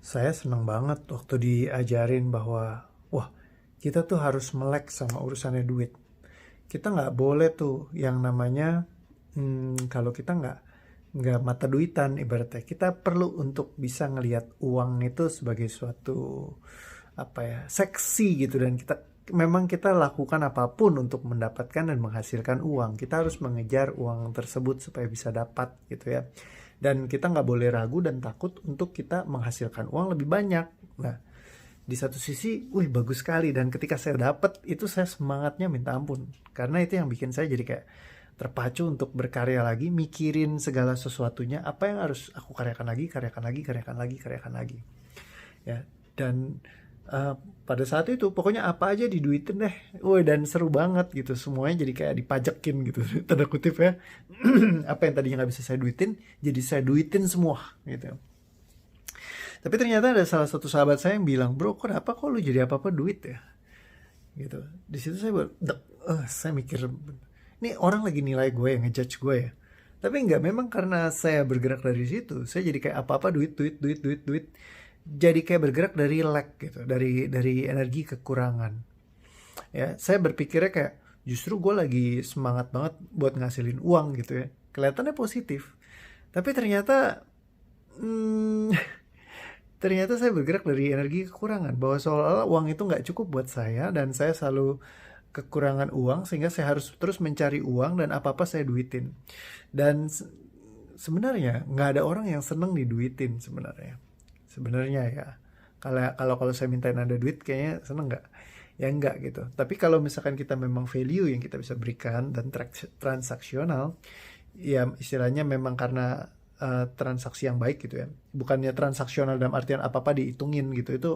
Saya seneng banget waktu diajarin bahwa, wah, kita tuh harus melek sama urusannya duit. Kita nggak boleh tuh yang namanya, kalau kita nggak mata duitan ibaratnya. Kita perlu untuk bisa ngelihat uang itu sebagai suatu apa ya, seksi gitu, dan kita lakukan apapun untuk mendapatkan dan menghasilkan uang. Kita harus mengejar uang tersebut supaya bisa dapat gitu ya. Dan kita nggak boleh ragu dan takut untuk kita menghasilkan uang lebih banyak. Nah, di satu sisi, wih bagus sekali, dan ketika saya dapat itu saya semangatnya minta ampun. Karena itu yang bikin saya jadi kayak terpacu untuk berkarya lagi, mikirin segala sesuatunya, apa yang harus aku karyakan lagi, karyakan lagi, karyakan lagi, karyakan lagi. Ya, dan eh, pada saat itu pokoknya apa aja diduitin deh. Woi, dan seru banget gitu. Semuanya jadi kayak dipajekin gitu. Tanda kutip ya. Apa yang tadinya nggak bisa saya duitin, jadi saya duitin semua gitu. Tapi ternyata ada salah satu sahabat saya yang bilang, bro, kenapa kok lu jadi apa-apa duit ya? Gitu. Di situ saya mikir, ini orang lagi nilai gue ya, ngejudge gue ya. Tapi enggak, memang karena saya bergerak dari situ, saya jadi kayak apa-apa duit, duit, duit, duit, duit. Jadi kayak bergerak dari lack gitu, dari energi kekurangan. Ya, saya berpikirnya kayak justru gue lagi semangat banget buat ngasilin uang gitu ya. Kelihatannya positif. Tapi ternyata hmm, ternyata saya bergerak dari energi kekurangan, bahwa seolah-olah uang itu nggak cukup buat saya, dan saya selalu kekurangan uang sehingga saya harus terus mencari uang dan apa-apa saya duitin. Dan sebenarnya nggak ada orang yang seneng diduitin sebenarnya. Sebenarnya ya. Kalau kalau kalau saya mintain ada duit kayaknya seneng nggak? Ya enggak gitu. Tapi kalau misalkan kita memang value yang kita bisa berikan dan transaksional, ya istilahnya memang karena transaksi yang baik gitu ya, bukannya transaksional dalam artian apa-apa dihitungin gitu, itu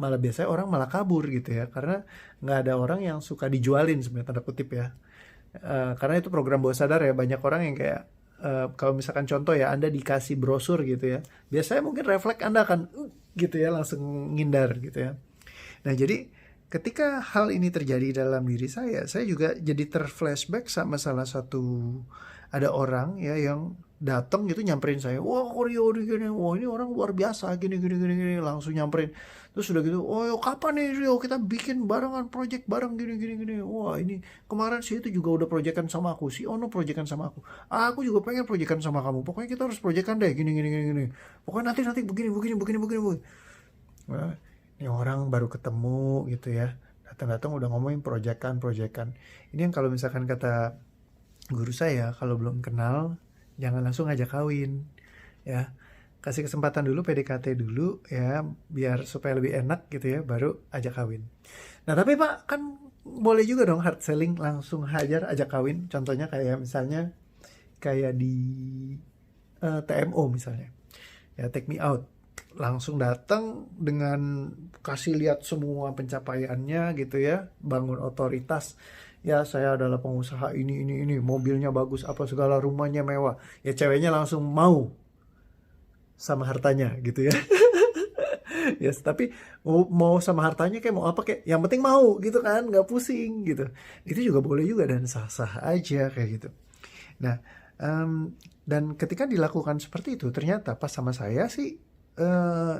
malah biasanya orang malah kabur gitu ya, karena nggak ada orang yang suka dijualin sebenarnya, tanda kutip ya. Karena itu program bawah sadar ya, banyak orang yang kayak kalau misalkan contoh ya, Anda dikasih brosur gitu ya, biasanya mungkin refleks Anda akan gitu ya, langsung ngindar gitu ya. Nah, jadi ketika hal ini terjadi dalam diri saya juga jadi terflashback sama salah satu, ada orang ya yang datang gitu nyamperin saya, wah Rio gini, wah ini orang luar biasa, gini gini gini gini, langsung nyamperin. Terus udah gitu, oh yo, kapan nih Rio kita bikin barengan project bareng gini gini gini, wah ini kemarin sih itu juga udah projectan sama aku, si Ono projectan sama aku juga pengen projectan sama kamu, pokoknya kita harus projectan deh gini gini gini gini, pokoknya nanti nanti begini begini begini begini, begini. Wah, ini orang baru ketemu gitu ya. Datang-datang udah ngomongin proyekan-proyekan. Ini yang kalau misalkan kata guru saya, kalau belum kenal, jangan langsung ngajak kawin. Ya, kasih kesempatan dulu, PDKT dulu ya, biar supaya lebih enak gitu ya, baru ajak kawin. Nah tapi Pak, kan boleh juga dong hard selling, langsung hajar ajak kawin. Contohnya kayak misalnya, kayak di TMO misalnya. Ya, take me out, langsung datang dengan kasih lihat semua pencapaiannya gitu ya, bangun otoritas, ya saya adalah pengusaha ini, mobilnya bagus apa segala, rumahnya mewah, ya ceweknya langsung mau sama hartanya gitu ya. Yes, tapi mau sama hartanya kayak mau apa, kayak yang penting mau gitu kan, nggak pusing gitu. Itu juga boleh juga dan sah-sah aja kayak gitu. Nah, dan ketika dilakukan seperti itu, ternyata pas sama saya sih,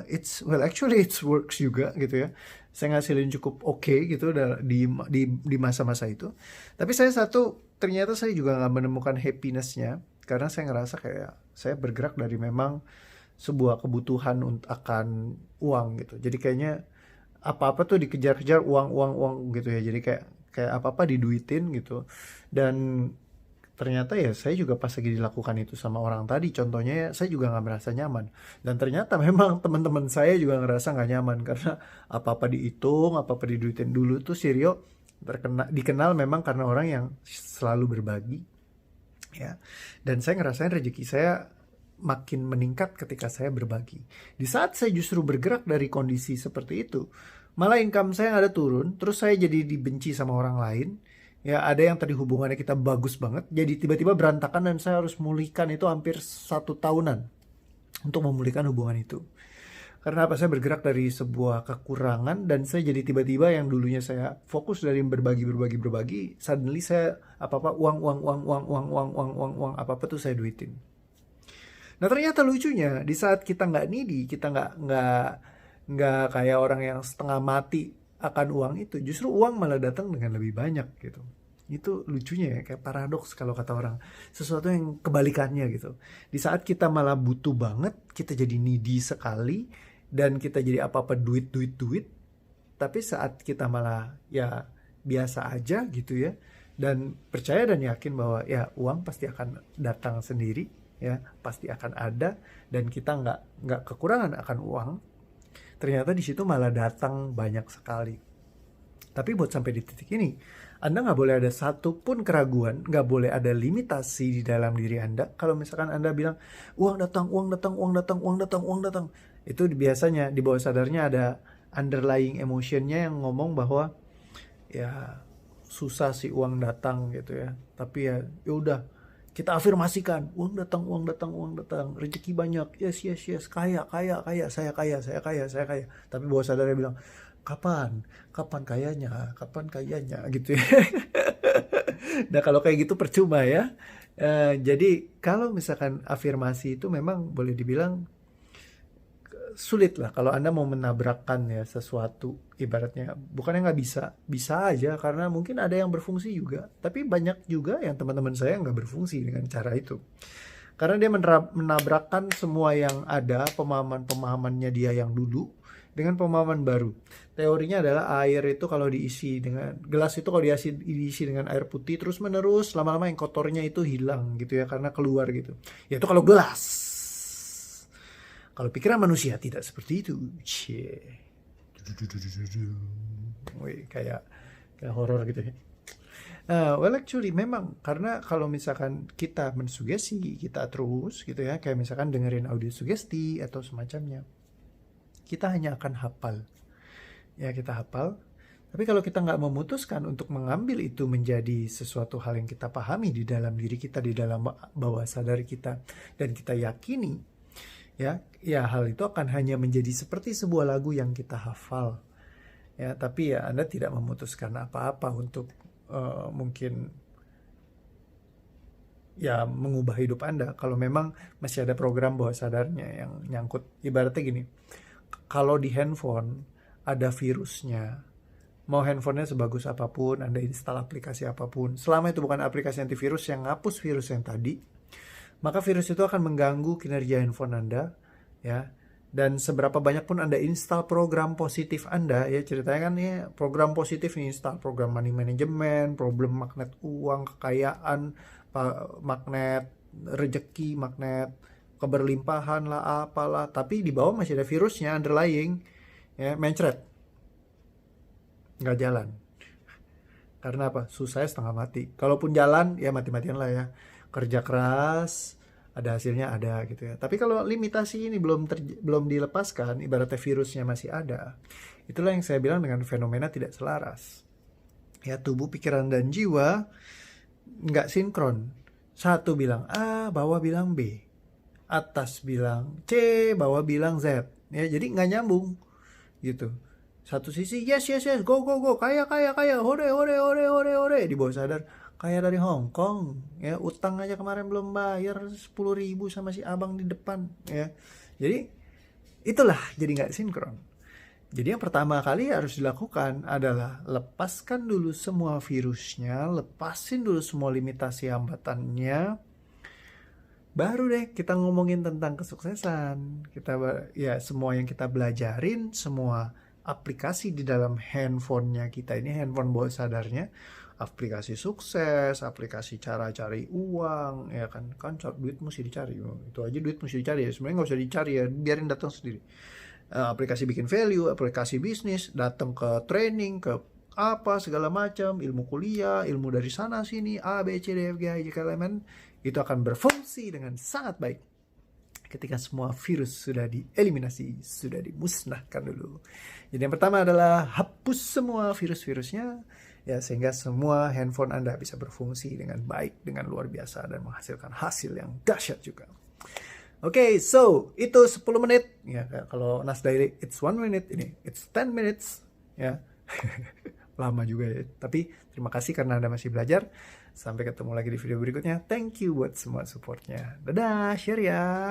it's well actually it's works juga gitu ya. Saya ngasilin cukup oke gitu di masa-masa itu. Tapi ternyata saya juga nggak menemukan happiness-nya, karena saya ngerasa kayak saya bergerak dari memang sebuah kebutuhan untuk akan uang gitu. Jadi kayaknya apa-apa tuh dikejar-kejar uang, uang, uang gitu ya. Jadi kayak kayak apa-apa diduitin gitu. Dan ternyata ya saya juga pas lagi dilakukan itu sama orang tadi, contohnya ya, saya juga nggak merasa nyaman. Dan ternyata memang teman-teman saya juga ngerasa nggak nyaman, karena apa-apa dihitung, apa-apa diduitin. Dulu tuh si Rio dikenal memang karena orang yang selalu berbagi ya. Dan saya ngerasain rezeki saya makin meningkat ketika saya berbagi. Di saat saya justru bergerak dari kondisi seperti itu, malah income saya ada turun, terus saya jadi dibenci sama orang lain. Ya, ada yang tadi hubungannya kita bagus banget, jadi tiba-tiba berantakan, dan saya harus memulihkan itu hampir 1 tahunan untuk memulihkan hubungan itu. Karena apa? Saya bergerak dari sebuah kekurangan, dan saya jadi tiba-tiba yang dulunya saya fokus dari berbagi, suddenly saya apa-apa uang, uang, uang, uang, uang, uang, uang, uang, uang, apa-apa tuh saya duitin. Nah ternyata lucunya di saat kita nggak needy, kita nggak kayak orang yang setengah mati akan uang itu, justru uang malah datang dengan lebih banyak gitu. Itu lucunya ya, kayak paradoks kalau kata orang. Sesuatu yang kebalikannya gitu. Di saat kita malah butuh banget, kita jadi needy sekali, dan kita jadi apa-apa duit, duit, duit. Tapi saat kita malah ya biasa aja gitu ya, dan percaya dan yakin bahwa ya uang pasti akan datang sendiri, ya pasti akan ada, dan kita nggak kekurangan akan uang. Ternyata di situ malah datang banyak sekali. Tapi buat sampai di titik ini, Anda nggak boleh ada satupun keraguan, nggak boleh ada limitasi di dalam diri Anda. Kalau misalkan Anda bilang, uang datang, uang datang, uang datang, uang datang, uang datang. Itu biasanya di bawah sadarnya ada underlying emotionnya yang ngomong bahwa, ya susah sih uang datang gitu ya. Tapi ya udah, kita afirmasikan, uang datang, uang datang, uang datang, rezeki banyak, yes, yes, yes, kaya, kaya, kaya, saya kaya, saya kaya, saya kaya. Tapi bawah sadarnya bilang, kapan, kapan kayanya, kapan kayanya, gitu ya. Nah kalau kayak gitu percuma ya. Jadi kalau misalkan afirmasi itu memang boleh dibilang sulit lah kalau Anda mau menabrakkan ya sesuatu, ibaratnya bukannya nggak bisa, bisa aja karena mungkin ada yang berfungsi juga, tapi banyak juga yang teman-teman saya nggak berfungsi dengan cara itu karena dia menabrakkan semua yang ada, pemahaman-pemahamannya dia yang dulu dengan pemahaman baru. Teorinya adalah air itu kalau diisi dengan gelas itu kalau diisi dengan air putih terus menerus, lama-lama yang kotornya itu hilang gitu ya karena keluar gitu. Ya itu kalau gelas. Kalau pikiran manusia tidak seperti itu. Cie. Wih, kayak horor gitu ya. Well actually memang karena kalau misalkan kita mensugesti kita terus gitu ya, kayak misalkan dengerin audio sugesti atau semacamnya, kita hanya akan hafal. Ya kita hafal. Tapi kalau kita nggak memutuskan untuk mengambil itu menjadi sesuatu hal yang kita pahami di dalam diri kita, di dalam bawah sadar kita, dan kita yakini, ya hal itu akan hanya menjadi seperti sebuah lagu yang kita hafal. Ya, tapi ya Anda tidak memutuskan apa-apa untuk mungkin ya mengubah hidup Anda kalau memang masih ada program bawah sadarnya yang nyangkut. Ibaratnya gini, kalau di handphone ada virusnya, mau handphonenya sebagus apapun, Anda install aplikasi apapun, selama itu bukan aplikasi antivirus yang ngapus virus yang tadi, maka virus itu akan mengganggu kinerja handphone Anda, ya. Dan seberapa banyak pun Anda install program positif Anda, ya ceritanya kan ya program positif nih, install program money management, problem magnet uang, kekayaan, magnet rezeki, magnet keberlimpahan lah, apalah, tapi di bawah masih ada virusnya underlying, ya mencret, nggak jalan. Karena apa? Susahnya setengah mati. Kalaupun jalan, ya mati-matian lah ya. Kerja keras, ada hasilnya ada gitu ya. Tapi kalau limitasi ini belum dilepaskan, ibaratnya virusnya masih ada, itulah yang saya bilang dengan fenomena tidak selaras. Ya tubuh, pikiran, dan jiwa nggak sinkron. Satu bilang A, bawah bilang B. Atas bilang C, bawah bilang Z. Ya, jadi nggak nyambung gitu. Satu sisi yes, yes, yes, go, go, go, kaya, kaya, kaya, hore, hore, hore, hore, hore. Di bawah sadar, kaya dari Hong Kong, ya utang aja kemarin belum bayar 10.000 sama si abang di depan, ya. Jadi itulah jadi nggak sinkron. Jadi yang pertama kali harus dilakukan adalah lepaskan dulu semua virusnya, lepasin dulu semua limitasi hambatannya, baru deh kita ngomongin tentang kesuksesan. Kita ya semua yang kita belajarin, semua aplikasi di dalam handphonenya kita ini, handphone bawah sadarnya, aplikasi sukses, aplikasi cara cari uang, ya kan duit mesti dicari, itu aja duit mesti dicari ya, sebenarnya nggak usah dicari ya, biarin datang sendiri. Aplikasi bikin value, aplikasi bisnis, datang ke training, ke apa segala macam, ilmu kuliah, ilmu dari sana sini, A, B, C, D, F, G, H, I, J, K, L, M, N, itu akan berfungsi dengan sangat baik ketika semua virus sudah dieliminasi, sudah dimusnahkan dulu. Jadi yang pertama adalah hapus semua virus-virusnya, ya sehingga semua handphone Anda bisa berfungsi dengan baik, dengan luar biasa, dan menghasilkan hasil yang dahsyat juga. Oke, so itu 10 menit. Ya, kalau Nas Daily it's 1 minute, ini it's 10 minutes, ya. Lama juga ya. Tapi terima kasih karena Anda masih belajar. Sampai ketemu lagi di video berikutnya. Thank you buat semua supportnya. Dadah, share ya.